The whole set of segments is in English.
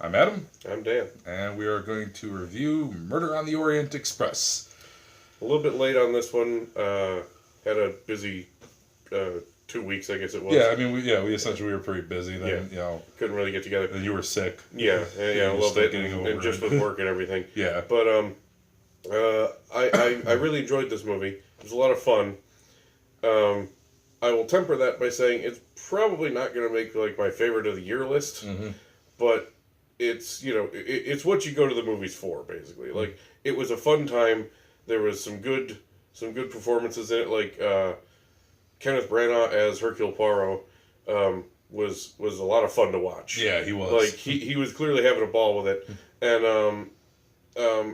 I'm Adam. I'm Dan. And we are going to review Murder on the Orient Express. A little bit late on this one. Had a busy 2 weeks, I guess it was. Yeah, I mean, we essentially were pretty busy then. Couldn't really get together. And you were sick. Yeah, a little bit, and just with work and everything. Yeah. But I really enjoyed this movie. It was a lot of fun. I will temper that by saying it's probably not going to make like my favorite of the year list, but it's it's what you go to the movies for, basically. Like, it was a fun time. There was some good performances in it. Like Kenneth Branagh as Hercule Poirot was a lot of fun to watch. Yeah, he was. Like, he was clearly having a ball with it. And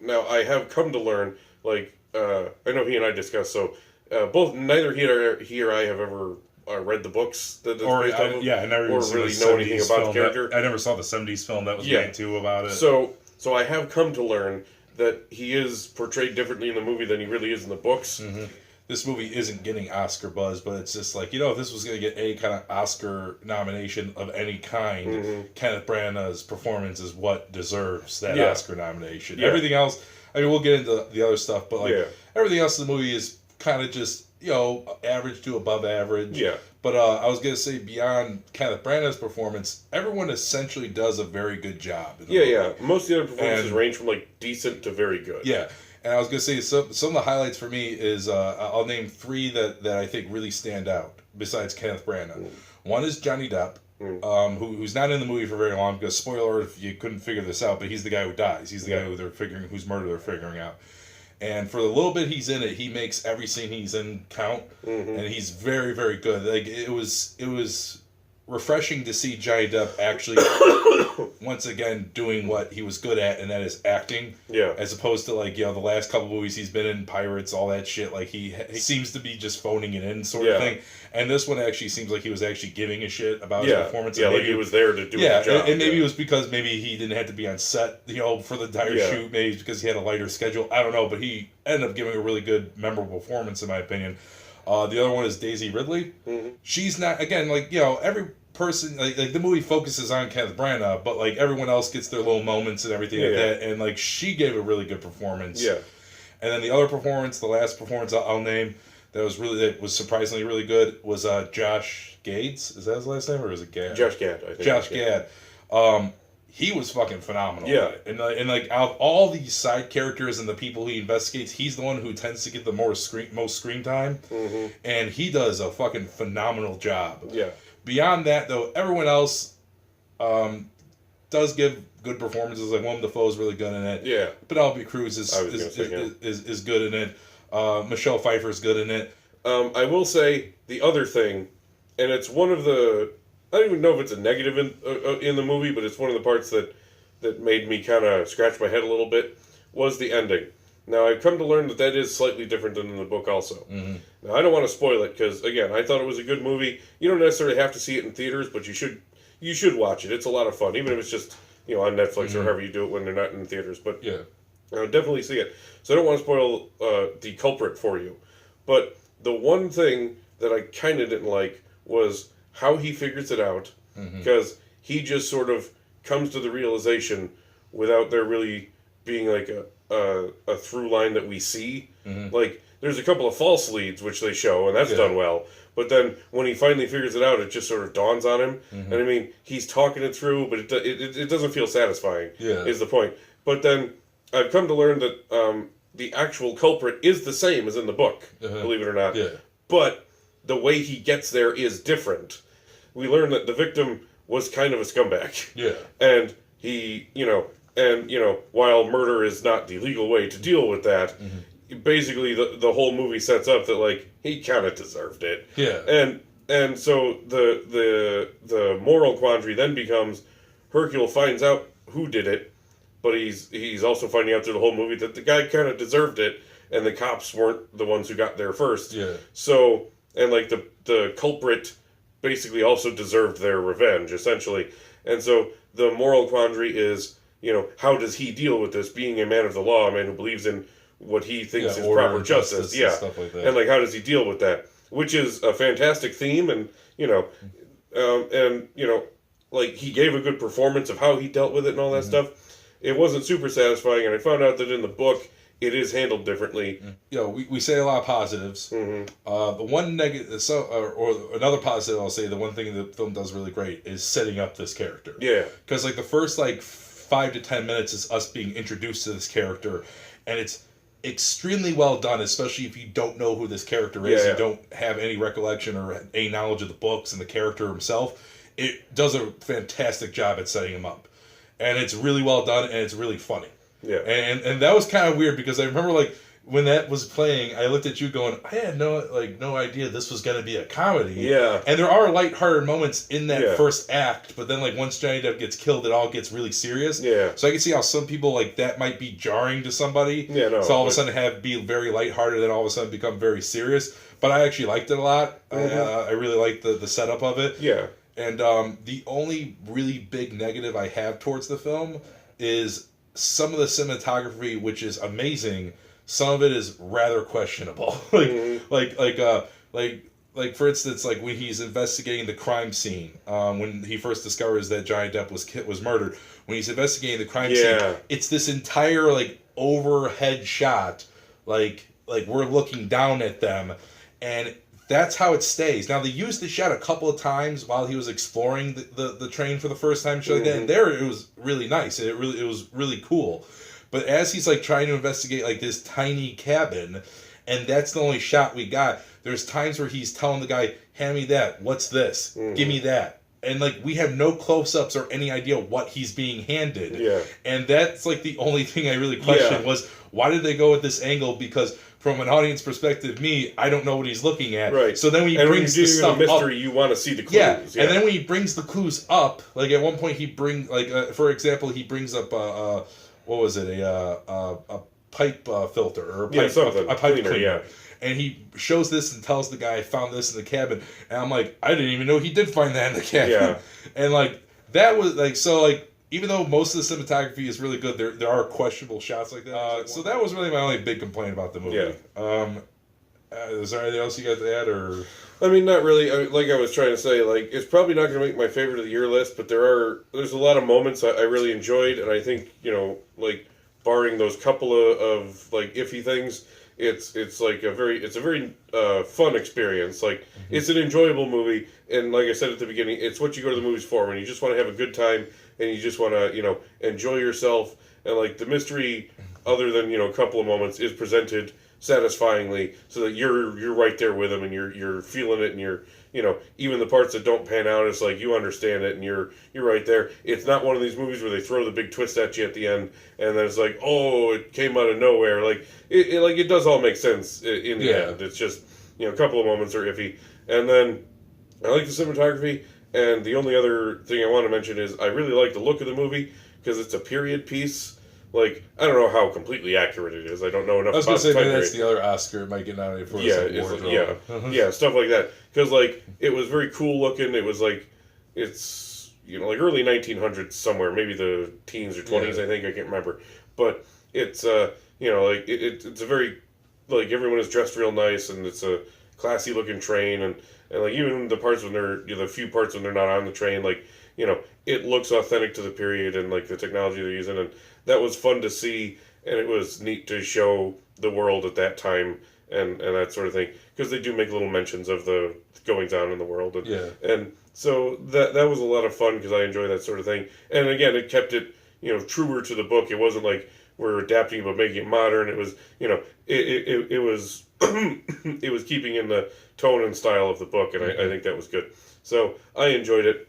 now I have come to learn, like, I know he and I discussed, so neither he or I have ever read the books that it's based off of, I never even really know anything about the character. I never saw the 70s film that was made too about it. So I have come to learn that he is portrayed differently in the movie than he really is in the books. This movie isn't getting Oscar buzz, but it's just like, if this was going to get any kind of Oscar nomination of any kind, Kenneth Branagh's performance is what deserves that Oscar nomination. Yeah. Everything else, I mean, we'll get into the other stuff, but everything else in the movie is kind of just, average to above average. Yeah. But I was going to say, beyond Kenneth Branagh's performance, everyone essentially does a very good job. In the movie. Most of the other performances range from, like, decent to very good. Yeah. And I was going to say, some of the highlights for me is, I'll name three that I think really stand out, besides Kenneth Branagh. One is Johnny Depp, who's not in the movie for very long, because, spoiler alert if you couldn't figure this out, but he's the guy who dies. He's the guy whose murder they're figuring out. And for the little bit he's in it, he makes every scene he's in count, and he's very, very good. Like, it was refreshing to see Johnny Depp actually once again doing what he was good at, and that is acting. Yeah. As opposed to, like, the last couple movies he's been in, Pirates, all that shit. Like, he seems to be just phoning it in, sort of thing. And this one actually seems like he was actually giving a shit about his performance. Yeah, like he was there to do the job. And maybe it was because maybe he didn't have to be on set, for the entire shoot. Maybe it's because he had a lighter schedule. I don't know, but he ended up giving a really good, memorable performance, in my opinion. The other one is Daisy Ridley. She's not, again, like, every person, like the movie focuses on Kenneth Branagh, but, like, everyone else gets their little moments and everything like that, and, like, she gave a really good performance. Yeah. And then the other performance, the last performance I'll name, that was surprisingly really good, was Josh Gades. Is that his last name, or is it Gad? Josh Gad, I think. Josh Gad. He was fucking phenomenal. Yeah. And like, out of all these side characters and the people he investigates, he's the one who tends to get the most screen time. And he does a fucking phenomenal job. Yeah. Beyond that, though, everyone else does give good performances. Like, Willem Dafoe's really good in it. Yeah. Penelope Cruz is good in it. Michelle Pfeiffer's good in it. I will say the other thing, and it's one of the, I don't even know if it's a negative in the movie, but it's one of the parts that made me kind of scratch my head a little bit, was the ending. Now, I've come to learn that is slightly different than in the book also. Now, I don't want to spoil it, because, again, I thought it was a good movie. You don't necessarily have to see it in theaters, but you should watch it. It's a lot of fun, even if it's just, on Netflix or however you do it when they're not in theaters. But definitely see it. So I don't want to spoil the culprit for you. But the one thing that I kind of didn't like was how he figures it out, because he just sort of comes to the realization without there really being like a through line that we see. Like, there's a couple of false leads which they show, and that's done well. But then when he finally figures it out, it just sort of dawns on him. And I mean, he's talking it through, but it doesn't feel satisfying. Is the point. But then I've come to learn that the actual culprit is the same as in the book, believe it or not. But the way he gets there is different. We learn that the victim was kind of a scumbag. And he, while murder is not the legal way to deal with that, basically the whole movie sets up that, like, he kind of deserved it. And so the moral quandary then becomes, Hercule finds out who did it, but he's also finding out through the whole movie that the guy kind of deserved it, and the cops weren't the ones who got there first. So, and, like, the culprit basically also deserved their revenge, essentially. And so the moral quandary is, how does he deal with this, being a man of the law, a man who believes in what he thinks is proper justice. And stuff like that. And, like, how does he deal with that? Which is a fantastic theme, and, like, he gave a good performance of how he dealt with it and all that stuff. It wasn't super satisfying, and I found out that in the book, it is handled differently. You know, we say a lot of positives. The one negative, or another positive, I'll say, the one thing the film does really great is setting up this character. Yeah. Because, like, the first, like, 5 to 10 minutes is us being introduced to this character, and it's extremely well done, especially if you don't know who this character is, you don't have any recollection or any knowledge of the books and the character himself. It does a fantastic job at setting him up, and it's really well done, and it's really funny. Yeah. And that was kind of weird, because I remember, like, when that was playing, I looked at you going, I had no idea this was going to be a comedy. Yeah. And there are lighthearted moments in that first act, but then, like, once Johnny Depp gets killed, it all gets really serious. Yeah. So I can see how some people, like, that might be jarring to somebody. Yeah, no. So all of a sudden be very lighthearted, then all of a sudden become very serious. But I actually liked it a lot. I really liked the setup of it. Yeah. And the only really big negative I have towards the film is some of the cinematography, which is amazing. Some of it is rather questionable. like for instance, like when he's investigating the crime scene, when he first discovers that Johnny Depp was murdered. When he's investigating the crime scene, it's this entire, like, overhead shot, like we're looking down at them, and that's how it stays. Now, they used the shot a couple of times while he was exploring the train for the first time, like that, and there it was really nice. It was really cool. But as he's, like, trying to investigate, like, this tiny cabin, and that's the only shot we got, there's times where he's telling the guy, hand me that, what's this? Give me that. And, like, we have no close-ups or any idea what he's being handed. Yeah. And that's, like, the only thing I really questioned was, why did they go with this angle? Because from an audience perspective, I don't know what he's looking at. Right. So then when he brings the stuff mystery, up, you want to see the clues. Yeah. And then when he brings the clues up, like, at one point he brings, like, for example, he brings up, what was it, a pipe filter, or a pipe, a pipe cleaner. Yeah. And he shows this and tells the guy, I found this in the cabin. And I'm like, I didn't even know he did find that in the cabin. Yeah. And, like, that was, like, so, like, even though most of the cinematography is really good, there are questionable shots like that. So that was really my only big complaint about the movie. Yeah. Is there anything else you got to add, or? I mean, not really. Like I was trying to say, like, it's probably not going to make my favorite of the year list, but there's a lot of moments I really enjoyed, and I think, you know, like, barring those couple of like, iffy things, it's like a very fun experience. Like, it's an enjoyable movie, and like I said at the beginning, it's what you go to the movies for, when you just want to have a good time, and you just want to, you know, enjoy yourself, and, like, the mystery, other than, you know, a couple of moments, is presented satisfyingly, so that you're right there with them, and you're feeling it, and you're, you know, even the parts that don't pan out, it's like you understand it, and you're right there. It's not one of these movies where they throw the big twist at you at the end, and then it's like, oh, it came out of nowhere. Like it does all make sense in the end. It's just, you know, a couple of moments are iffy, and then I like the cinematography. And the only other thing I want to mention is I really like the look of the movie, because it's a period piece. Like, I don't know how completely accurate it is. I don't know enough about I was going to say, maybe that's period. the other Oscar it might get nominated for. Yeah, stuff like that. Because, like, it was very cool looking. It was like, it's, you know, like early 1900s somewhere, maybe the teens or 20s, I think, I can't remember. But it's, you know, like, it's a very, like, everyone is dressed real nice, and it's a classy looking train, and like, even the parts when they're, you know, the few parts when they're not on the train, like, you know, it looks authentic to the period and, like, the technology they're using, and that was fun to see, and it was neat to show the world at that time, and that sort of thing, because they do make little mentions of the goings on in the world, and so that was a lot of fun, because I enjoy that sort of thing, and again, it kept it, you know, truer to the book. It wasn't like we're adapting but making it modern. It was, you know, it was it was keeping in the tone and style of the book, and I think that was good. So I enjoyed it.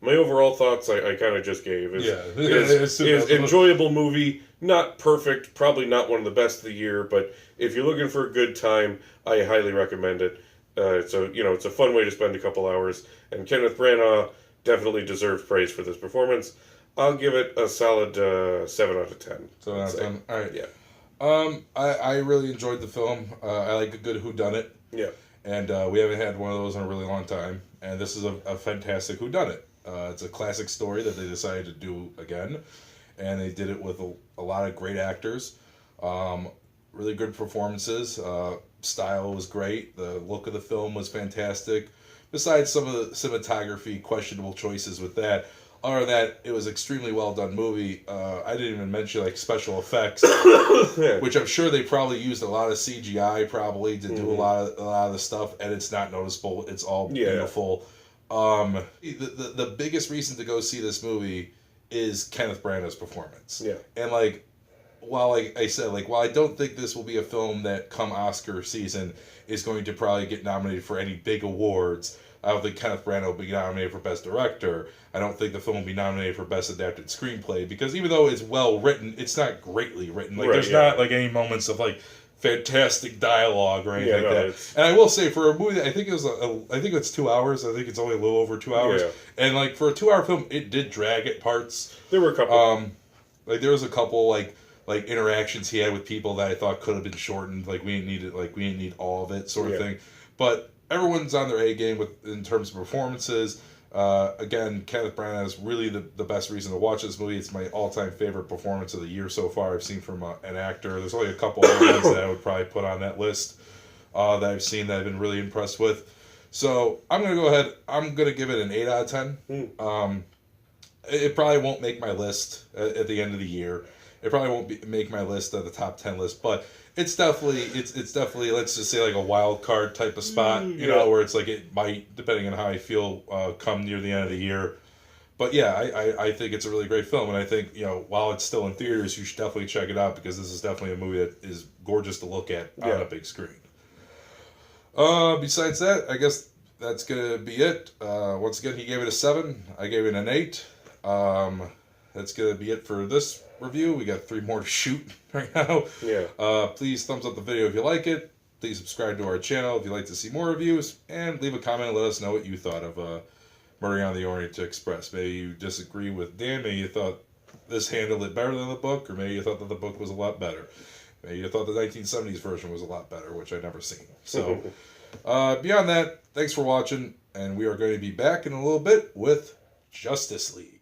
My overall thoughts I kind of just gave is enjoyable movie, not perfect, probably not one of the best of the year, but if you're looking for a good time, I highly recommend it. So, you know, it's a fun way to spend a couple hours, and Kenneth Branagh definitely deserves praise for this performance. I'll give it a solid 7 out of 10. 7 out of 10. All right. Yeah. I really enjoyed the film. I like a good whodunit. Yeah. And we haven't had one of those in a really long time. And this is a fantastic whodunit. It's a classic story that they decided to do again. And they did it with a lot of great actors. Really good performances. Style was great. The look of the film was fantastic. besides some of the cinematography questionable choices with that. Other than that, it was extremely well done movie. I didn't even mention like special effects, which I'm sure they probably used a lot of CGI probably to do a lot of the stuff, and it's not noticeable. It's all beautiful. The biggest reason to go see this movie is Kenneth Branagh's performance. Yeah, and while I said while I don't think this will be a film that come Oscar season is going to probably get nominated for any big awards. I don't think Kenneth Branagh will be nominated for Best Director. I don't think the film will be nominated for Best Adapted Screenplay because even though it's well written, it's not greatly written. There's not any moments of fantastic dialogue or anything like that. And I will say for a movie that I think it was I think it's 2 hours. I think it's only a little over 2 hours. Yeah. And for a 2 hour film, it did drag at parts. There were a couple. There was a couple interactions he had with people that I thought could have been shortened. We didn't need all of it, sort of thing. But everyone's on their A game in terms of performances. Again, Kenneth Branagh is really the best reason to watch this movie. It's my all-time favorite performance of the year so far I've seen from an actor. There's only a couple other ones that I would probably put on that list that I've seen that I've been really impressed with. So I'm going to go ahead. I'm going to give it an 8 out of 10. It probably won't make my list at the end of the year. It probably won't make my list of the top 10 list, but it's definitely let's just say a wild card type of spot, you know, where it's it might, depending on how I feel, come near the end of the year. But yeah, I think it's a really great film, and I think while it's still in theaters, you should definitely check it out because this is definitely a movie that is gorgeous to look at on a big screen. Besides that, I guess that's gonna be it. Once again, he gave it a 7. I gave it an 8. That's gonna be it for this review. We got 3 more to shoot right now. Yeah. Please thumbs up the video if you like it. Please subscribe to our channel if you'd like to see more reviews, and leave a comment and let us know what you thought of Murdering on the Orient Express. Maybe you disagree with Dan. Maybe you thought this handled it better than the book, or maybe you thought that the book was a lot better. Maybe you thought the 1970s version was a lot better, which I've never seen. So beyond that, thanks for watching, and we are going to be back in a little bit with Justice League.